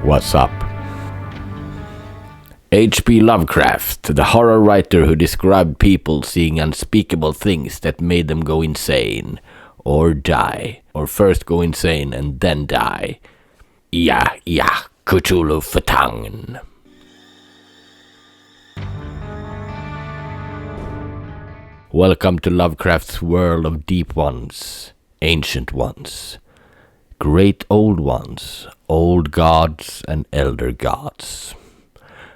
What's up? H.P Lovecraft, the horror writer who described people seeing unspeakable things that made them go insane, or die, or first go insane and then die. Ja, Cthulhu vertangen. Welcome to Lovecraft's world of deep ones, ancient ones, great old ones, old gods and elder gods.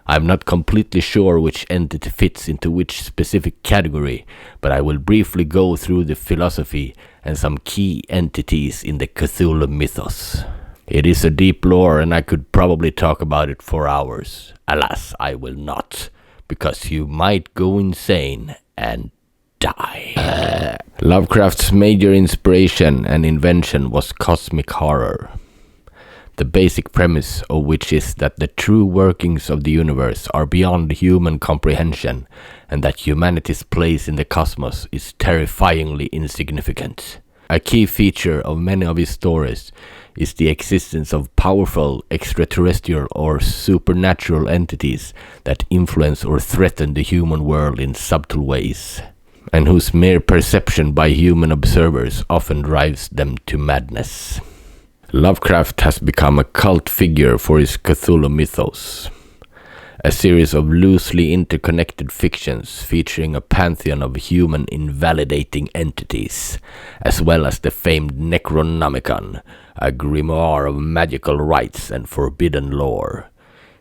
I'm not completely sure which entity fits into which specific category, but I will briefly go through the philosophy and some key entities in the Cthulhu mythos. It is a deep lore and I could probably talk about it for hours. Alas, I will not, because you might go insane and die. Lovecraft's major inspiration and invention was cosmic horror. The basic premise of which is that the true workings of the universe are beyond human comprehension and that humanity's place in the cosmos is terrifyingly insignificant. A key feature of many of his stories is the existence of powerful extraterrestrial or supernatural entities that influence or threaten the human world in subtle ways, and whose mere perception by human observers often drives them to madness. Lovecraft has become a cult figure for his Cthulhu mythos, a series of loosely interconnected fictions featuring a pantheon of human invalidating entities, as well as the famed Necronomicon, a grimoire of magical rites and forbidden lore.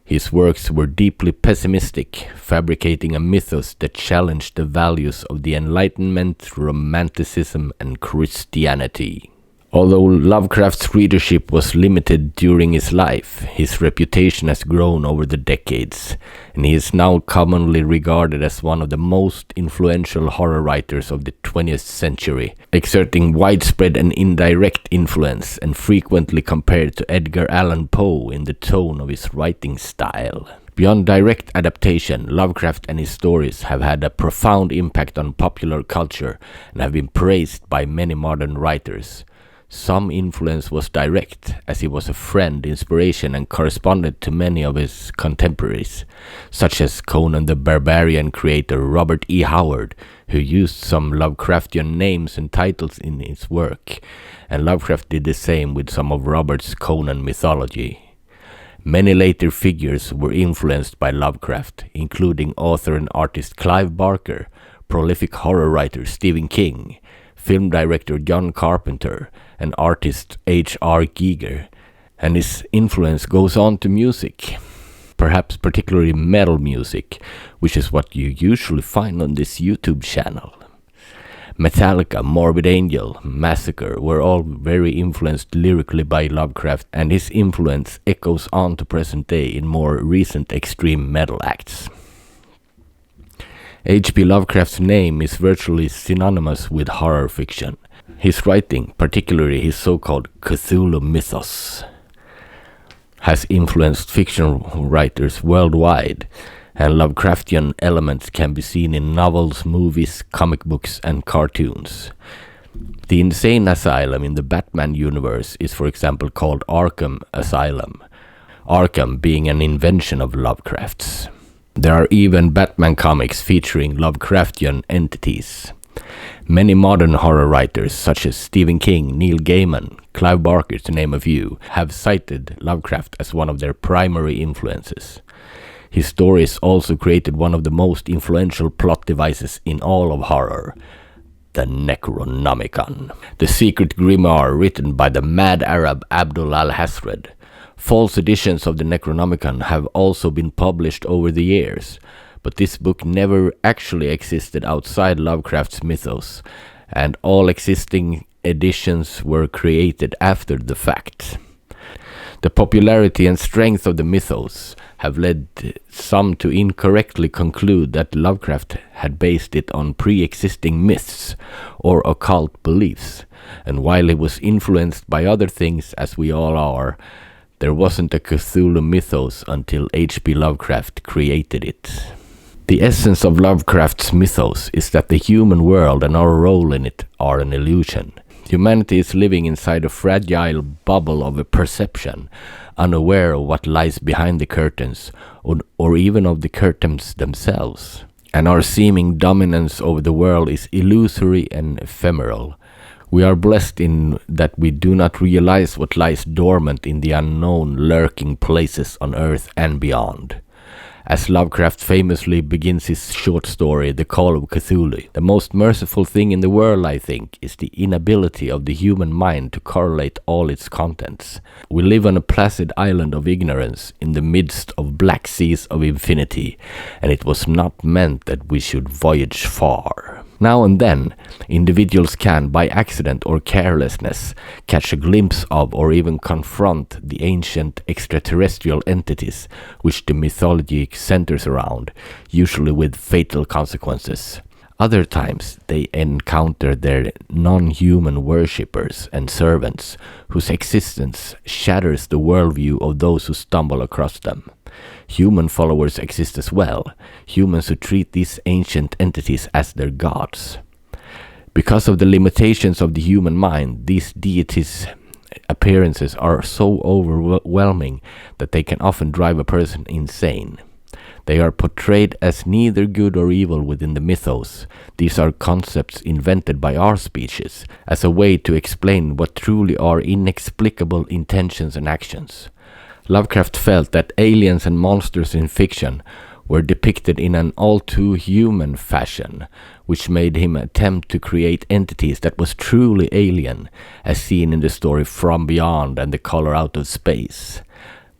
His works were deeply pessimistic, fabricating a mythos that challenged the values of the Enlightenment, Romanticism, and Christianity. Although Lovecraft's readership was limited during his life, his reputation has grown over the decades, and he is now commonly regarded as one of the most influential horror writers of the 20th century, exerting widespread and indirect influence and frequently compared to Edgar Allan Poe in the tone of his writing style. Beyond direct adaptation, Lovecraft and his stories have had a profound impact on popular culture and have been praised by many modern writers. Some influence was direct, as he was a friend, inspiration, and corresponded to many of his contemporaries, such as Conan the Barbarian creator Robert E. Howard, who used some Lovecraftian names and titles in his work, and Lovecraft did the same with some of Robert's Conan mythology. Many later figures were influenced by Lovecraft, including author and artist Clive Barker, prolific horror writer Stephen King, film director John Carpenter, and artist H.R. Giger, and his influence goes on to music, perhaps particularly metal music, which is what you usually find on this YouTube channel. Metallica, Morbid Angel, Massacre were all very influenced lyrically by Lovecraft, and his influence echoes on to present day in more recent extreme metal acts. H.P. Lovecraft's name is virtually synonymous with horror fiction. His writing, particularly his so-called Cthulhu mythos, has influenced fiction writers worldwide, and Lovecraftian elements can be seen in novels, movies, comic books, and cartoons. The insane asylum in the Batman universe is, for example, called Arkham Asylum, Arkham being an invention of Lovecraft's. There are even Batman comics featuring Lovecraftian entities. Many modern horror writers, such as Stephen King, Neil Gaiman, Clive Barker, to name a few, have cited Lovecraft as one of their primary influences. His stories also created one of the most influential plot devices in all of horror, the Necronomicon, the secret grimoire written by the mad Arab Abdul al-Hasred. False editions of the Necronomicon have also been published over the years, but this book never actually existed outside Lovecraft's mythos, and all existing editions were created after the fact. The popularity and strength of the mythos have led some to incorrectly conclude that Lovecraft had based it on pre-existing myths or occult beliefs, and while he was influenced by other things, as we all are, there wasn't a Cthulhu mythos until H.P. Lovecraft created it. The essence of Lovecraft's mythos is that the human world and our role in it are an illusion. Humanity is living inside a fragile bubble of a perception, unaware of what lies behind the curtains, or even of the curtains themselves. And our seeming dominance over the world is illusory and ephemeral. We are blessed in that we do not realize what lies dormant in the unknown lurking places on Earth and beyond. As Lovecraft famously begins his short story, The Call of Cthulhu, the most merciful thing in the world, I think, is the inability of the human mind to correlate all its contents. We live on a placid island of ignorance in the midst of black seas of infinity, and it was not meant that we should voyage far. Now and then, individuals can, by accident or carelessness, catch a glimpse of or even confront the ancient extraterrestrial entities which the mythology centers around, usually with fatal consequences. Other times, they encounter their non-human worshippers and servants, whose existence shatters the worldview of those who stumble across them. Human followers exist as well, humans who treat these ancient entities as their gods. Because of the limitations of the human mind, these deities' appearances are so overwhelming that they can often drive a person insane. They are portrayed as neither good or evil within the mythos. These are concepts invented by our species as a way to explain what truly are inexplicable intentions and actions. Lovecraft felt that aliens and monsters in fiction were depicted in an all-too-human fashion, which made him attempt to create entities that was truly alien, as seen in the story From Beyond and The Color Out of Space.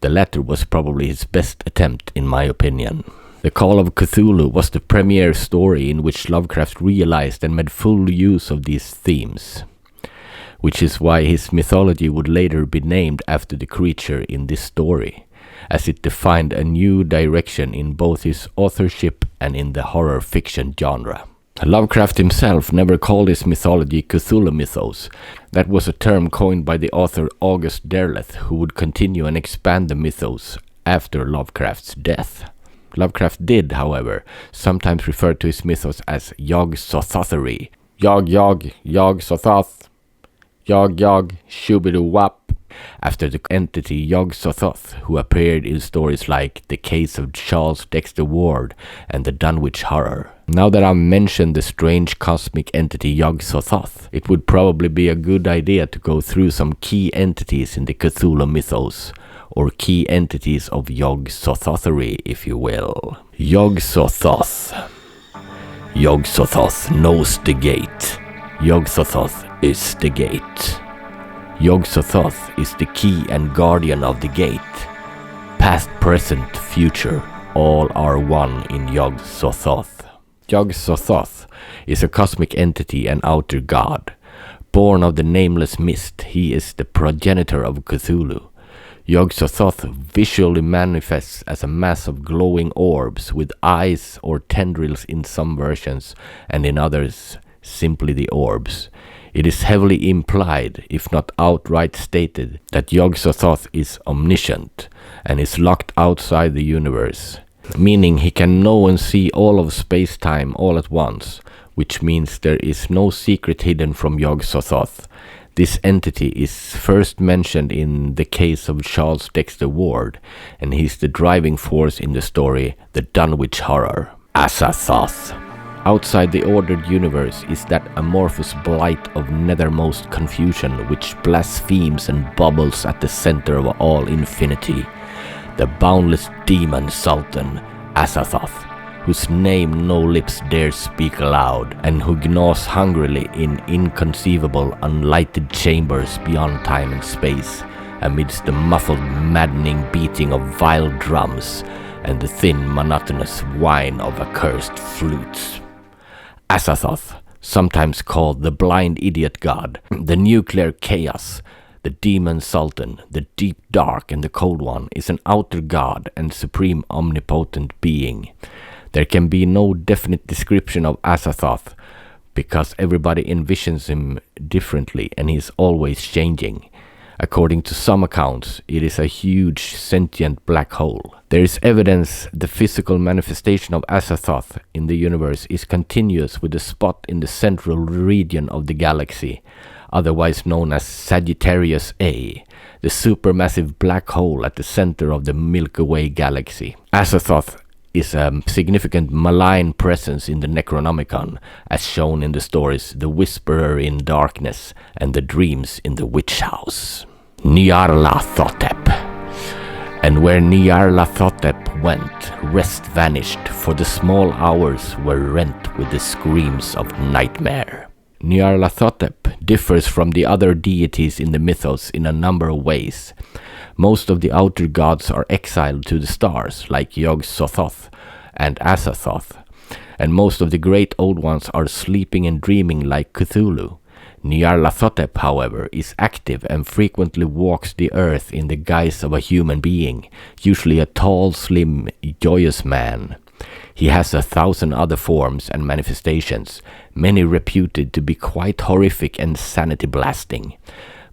The latter was probably his best attempt, in my opinion. The Call of Cthulhu was the premiere story in which Lovecraft realized and made full use of these themes, which is why his mythology would later be named after the creature in this story, as it defined a new direction in both his authorship and in the horror fiction genre. Lovecraft himself never called his mythology Cthulhu mythos. That was a term coined by the author August Derleth, who would continue and expand the mythos after Lovecraft's death. Lovecraft did, however, sometimes refer to his mythos as Yog-Sothothery. Yog-Sothoth. Yog, shoobidu-wap, after the entity Yog-Sothoth, who appeared in stories like The Case of Charles Dexter Ward and The Dunwich Horror. Now that I've mentioned the strange cosmic entity Yog-Sothoth, it would probably be a good idea to go through some key entities in the Cthulhu mythos, or key entities of Yog-Sothothery, if you will. Yog-Sothoth. Yog-Sothoth knows the gate. Yog-Sothoth is the gate. Yog-Sothoth is the key and guardian of the gate. Past, present, future, all are one in Yog-Sothoth. Yog-Sothoth is a cosmic entity and outer god. Born of the nameless mist, he is the progenitor of Cthulhu. Yog-Sothoth visually manifests as a mass of glowing orbs with eyes or tendrils in some versions, and in others simply the orbs. It is heavily implied, if not outright stated, that Yog-Sothoth is omniscient and is locked outside the universe, meaning he can know and see all of space-time all at once, which means there is no secret hidden from Yog-Sothoth. This entity is first mentioned in The Case of Charles Dexter Ward, and he's the driving force in the story The Dunwich Horror. Azathoth. Outside the ordered universe is that amorphous blight of nethermost confusion which blasphemes and bubbles at the center of all infinity. The boundless demon sultan, Azathoth, whose name no lips dare speak aloud, and who gnaws hungrily in inconceivable unlighted chambers beyond time and space, amidst the muffled maddening beating of vile drums and the thin monotonous whine of accursed flutes. Azathoth, sometimes called the blind idiot god, the nuclear chaos, the demon sultan, the deep dark and the cold one, is an outer god and supreme omnipotent being. There can be no definite description of Azathoth because everybody envisions him differently and he is always changing. According to some accounts, it is a huge sentient black hole. There is evidence the physical manifestation of Azathoth in the universe is continuous with a spot in the central region of the galaxy, otherwise known as Sagittarius A, the supermassive black hole at the center of the Milky Way galaxy. Azathoth is a significant malign presence in the Necronomicon, as shown in the stories The Whisperer in Darkness and The Dreams in the Witch House. Nyarlathotep. And where Nyarlathotep went, rest vanished, for the small hours were rent with the screams of nightmare. Nyarlathotep differs from the other deities in the mythos in a number of ways. Most of the outer gods are exiled to the stars, like Yog-Sothoth and Azathoth, and most of the great old ones are sleeping and dreaming like Cthulhu. Nyarlathotep, however, is active and frequently walks the earth in the guise of a human being, usually a tall, slim, joyous man. He has 1,000 other forms and manifestations, many reputed to be quite horrific and sanity-blasting.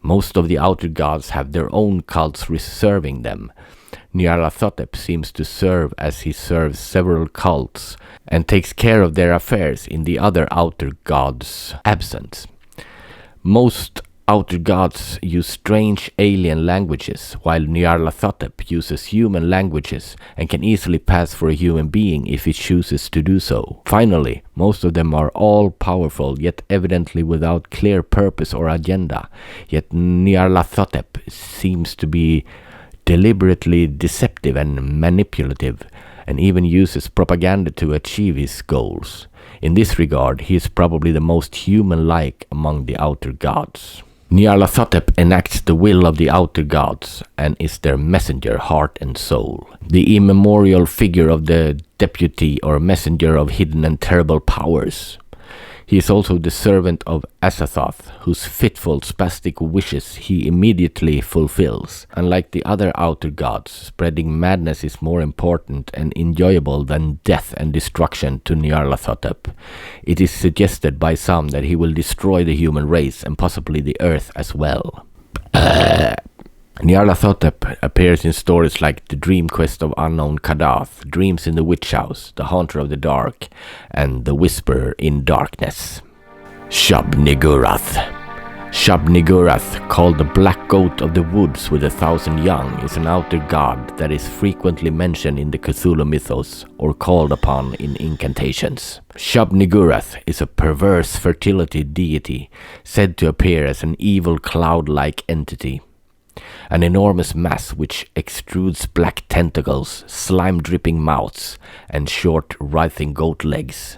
Most of the outer gods have their own cults reserving them. Nyarlathotep seems to serve as he serves several cults and takes care of their affairs in the other outer gods' absence. Most outer gods use strange alien languages, while Nyarlathotep uses human languages and can easily pass for a human being if he chooses to do so. Finally, most of them are all-powerful, yet evidently without clear purpose or agenda. Yet Nyarlathotep seems to be deliberately deceptive and manipulative, and even uses propaganda to achieve his goals. In this regard, he is probably the most human-like among the outer gods. Nyarlathotep enacts the will of the outer gods and is their messenger, heart and soul. The immemorial figure of the deputy or messenger of hidden and terrible powers. He is also the servant of Azathoth, whose fitful, spastic wishes he immediately fulfills. Unlike the other outer gods, spreading madness is more important and enjoyable than death and destruction to Nyarlathotep. It is suggested by some that he will destroy the human race and possibly the earth as well. Nyarlathotep appears in stories like The Dream Quest of Unknown Kadath, Dreams in the Witch House, The Haunter of the Dark, and The Whisperer in Darkness. Shub-Niggurath. Shub-Niggurath, called the Black Goat of the Woods with 1,000 Young, is an outer god that is frequently mentioned in the Cthulhu mythos or called upon in incantations. Shub-Niggurath is a perverse fertility deity said to appear as an evil cloud-like entity. An enormous mass which extrudes black tentacles, slime-dripping mouths, and short, writhing goat legs.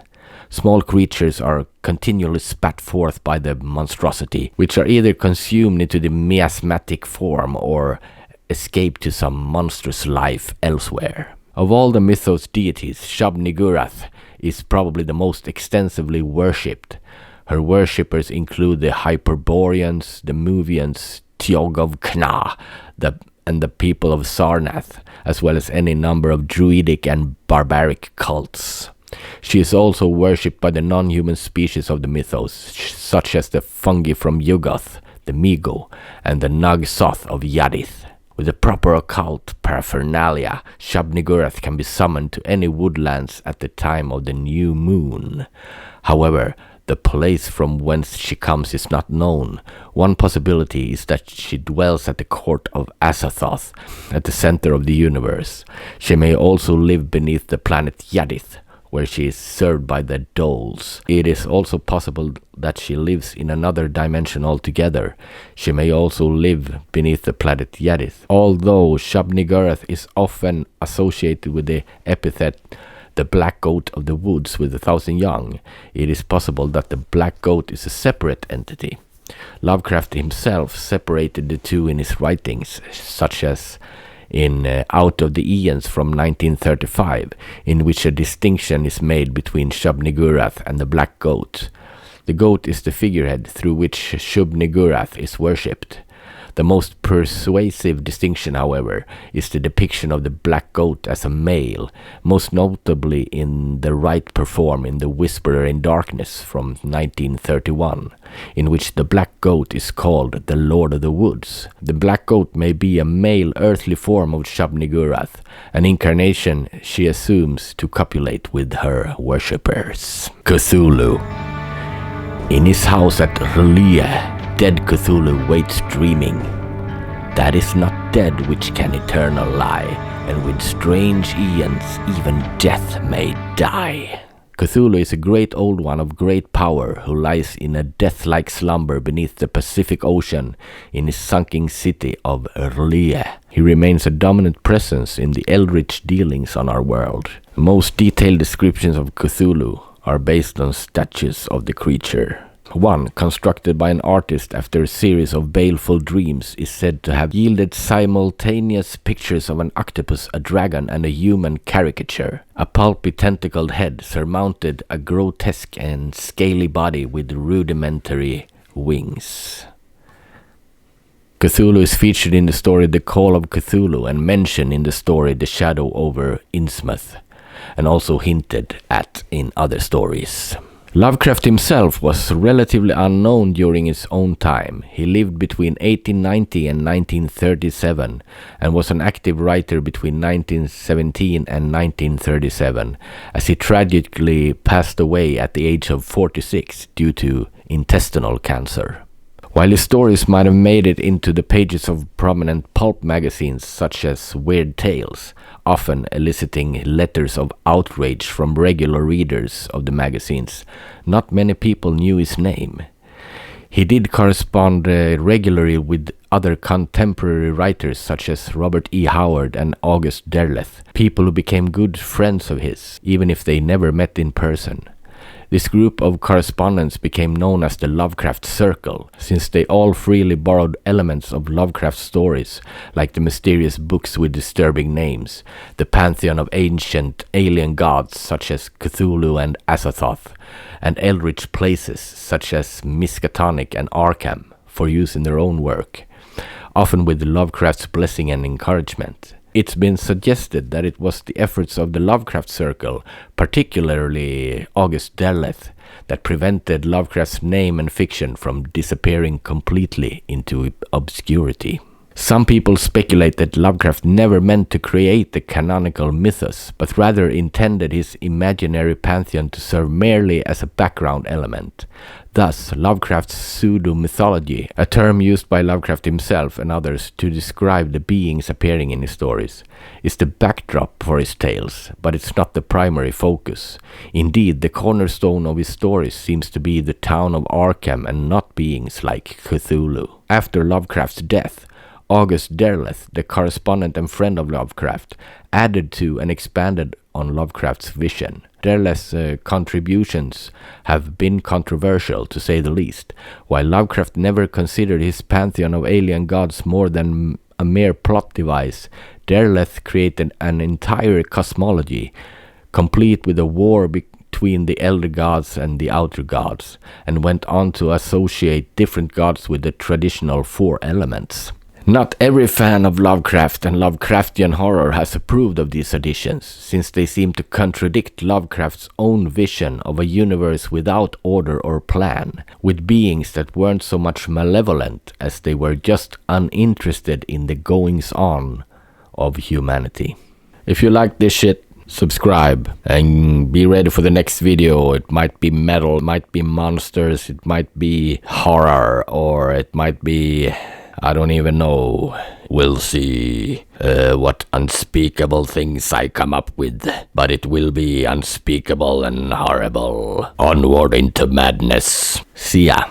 Small creatures are continually spat forth by the monstrosity, which are either consumed into the miasmatic form or escape to some monstrous life elsewhere. Of all the mythos deities, Shub-Niggurath is probably the most extensively worshipped. Her worshippers include the Hyperboreans, the Movians, Tiog of Kna, and the people of Sarnath, as well as any number of druidic and barbaric cults. She is also worshipped by the non-human species of the mythos, such as the fungi from Yugoth, the Migo, and the Nag-Soth of Yadith. With the proper occult paraphernalia, Shub-Niggurath can be summoned to any woodlands at the time of the new moon. However, the place from whence she comes is not known. One possibility is that she dwells at the court of Azathoth, at the center of the universe. She may also live beneath the planet Yadith, where she is served by the Doles. It is also possible that she lives in another dimension altogether. She may also live beneath the planet Yadith. Although Shub-Niggurath is often associated with the epithet the Black Goat of the Woods with 1,000 Young, it is possible that the Black Goat is a separate entity. Lovecraft himself separated the two in his writings, such as in Out of the Eons from 1935, in which a distinction is made between Shub-Niggurath and the Black Goat. The goat is the figurehead through which Shub-Niggurath is worshipped. The most persuasive distinction, however, is the depiction of the black goat as a male, most notably in The Rite Performed in The Whisperer in Darkness from 1931, in which the black goat is called the Lord of the Woods. The black goat may be a male earthly form of Shub-Niggurath, an incarnation she assumes to copulate with her worshippers. Cthulhu. In his house at R'lyeh, dead Cthulhu waits dreaming. That is not dead which can eternal lie, and with strange eons even death may die. Cthulhu is a great old one of great power who lies in a death-like slumber beneath the Pacific Ocean in his sunken city of R'lyeh. He remains a dominant presence in the eldritch dealings on our world. Most detailed descriptions of Cthulhu are based on statues of the creature. One, constructed by an artist after a series of baleful dreams, is said to have yielded simultaneous pictures of an octopus, a dragon, and a human caricature. A pulpy tentacled head surmounted a grotesque and scaly body with rudimentary wings. Cthulhu is featured in the story The Call of Cthulhu and mentioned in the story The Shadow over Innsmouth, and also hinted at in other stories. Lovecraft himself was relatively unknown during his own time. He lived between 1890 and 1937 and was an active writer between 1917 and 1937, as he tragically passed away at the age of 46 due to intestinal cancer. While his stories might have made it into the pages of prominent pulp magazines such as Weird Tales, often eliciting letters of outrage from regular readers of the magazines, not many people knew his name. He did correspond regularly with other contemporary writers such as Robert E. Howard and August Derleth, people who became good friends of his, even if they never met in person. This group of correspondents became known as the Lovecraft Circle, since they all freely borrowed elements of Lovecraft stories, like the mysterious books with disturbing names, the pantheon of ancient alien gods such as Cthulhu and Azathoth, and eldritch places such as Miskatonic and Arkham, for use in their own work, often with Lovecraft's blessing and encouragement. It's been suggested that it was the efforts of the Lovecraft Circle, particularly August Derleth, that prevented Lovecraft's name and fiction from disappearing completely into obscurity. Some people speculate that Lovecraft never meant to create the canonical mythos, but rather intended his imaginary pantheon to serve merely as a background element. Thus, Lovecraft's pseudo-mythology, a term used by Lovecraft himself and others to describe the beings appearing in his stories, is the backdrop for his tales, but it's not the primary focus. Indeed, the cornerstone of his stories seems to be the town of Arkham and not beings like Cthulhu. After Lovecraft's death, August Derleth, the correspondent and friend of Lovecraft, added to and expanded on Lovecraft's vision. Derleth's contributions have been controversial, to say the least. While Lovecraft never considered his pantheon of alien gods more than a mere plot device, Derleth created an entire cosmology, complete with a war between the elder gods and the outer gods, and went on to associate different gods with the traditional four elements. Not every fan of Lovecraft and Lovecraftian horror has approved of these additions, since they seem to contradict Lovecraft's own vision of a universe without order or plan, with beings that weren't so much malevolent as they were just uninterested in the goings-on of humanity. If you like this shit, subscribe and be ready for the next video. It might be metal, it might be monsters, it might be horror, or it might be... I don't even know. We'll see what unspeakable things I come up with. But it will be unspeakable and horrible. Onward into madness. See ya.